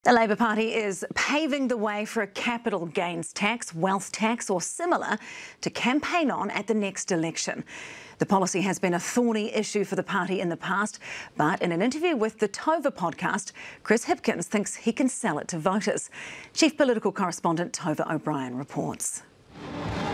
The Labour Party is paving the way for a capital gains tax, wealth tax or similar to campaign on at the next election. The policy has been a thorny issue for the party in the past, but in an interview with the Tova podcast, Chris Hipkins thinks he can sell it to voters. Chief Political Correspondent Tova O'Brien reports.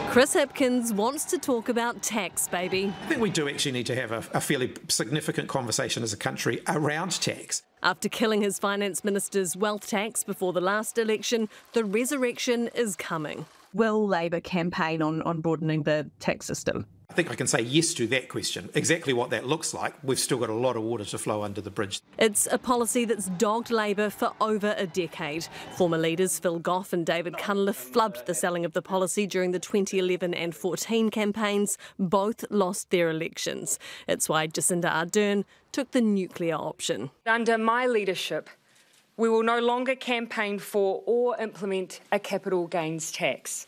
Chris Hipkins wants to talk about tax, baby. I think we do actually need to have a fairly significant conversation as a country around tax. After killing his finance minister's wealth tax before the last election, the resurrection is coming. Will Labor campaign on broadening the tax system? I think I can say yes to that question. Exactly what that looks like, we've still got a lot of water to flow under the bridge. It's a policy that's dogged Labor for over a decade. Former leaders Phil Goff and David Cunliffe flubbed the selling of the policy during the 2011 and 14 campaigns. Both lost their elections. It's why Jacinda Ardern took the nuclear option. Under my leadership, we will no longer campaign for or implement a capital gains tax.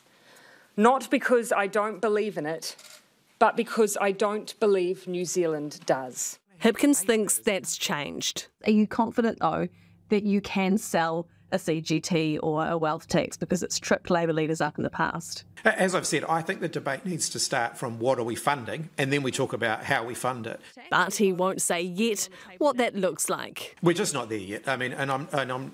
Not because I don't believe in it, but because I don't believe New Zealand does. Hipkins thinks that's changed. Are you confident, though, that you can sell a CGT or a wealth tax because it's tripped Labor leaders up in the past? As I've said, I think the debate needs to start from what are we funding, and then we talk about how we fund it. But he won't say yet what that looks like. We're just not there yet. I mean,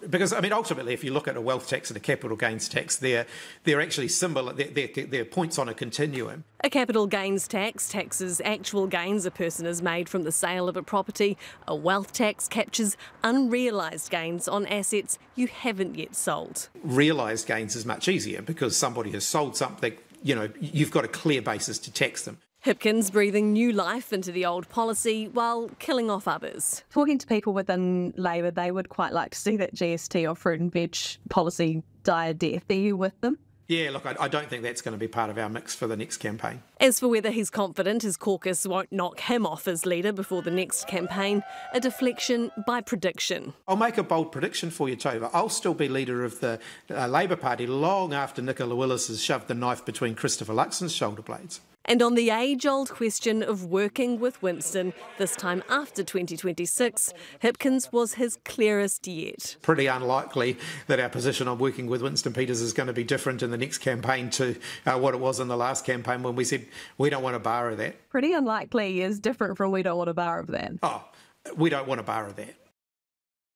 because ultimately, if you look at a wealth tax and a capital gains tax, they're actually similar. They're points on a continuum. A capital gains tax taxes actual gains a person has made from the sale of a property. A wealth tax captures unrealised gains on assets you haven't yet sold. Realised gains is much easier because somebody has sold something, you've got a clear basis to tax them. Hipkins breathing new life into the old policy while killing off others. Talking to people within Labor, they would quite like to see that GST or fruit and veg policy die a death. Are you with them? Yeah, look, I don't think that's going to be part of our mix for the next campaign. As for whether he's confident his caucus won't knock him off as leader before the next campaign, a deflection by prediction. I'll make a bold prediction for you, Tova. I'll still be leader of the Labour Party long after Nicola Willis has shoved the knife between Christopher Luxon's shoulder blades. And on the age-old question of working with Winston, this time after 2026, Hipkins was his clearest yet. Pretty unlikely that our position on working with Winston Peters is going to be different in the next campaign to what it was in the last campaign when we said we don't want to borrow that. Pretty unlikely is different from we don't want to borrow that. Oh, we don't want to borrow that.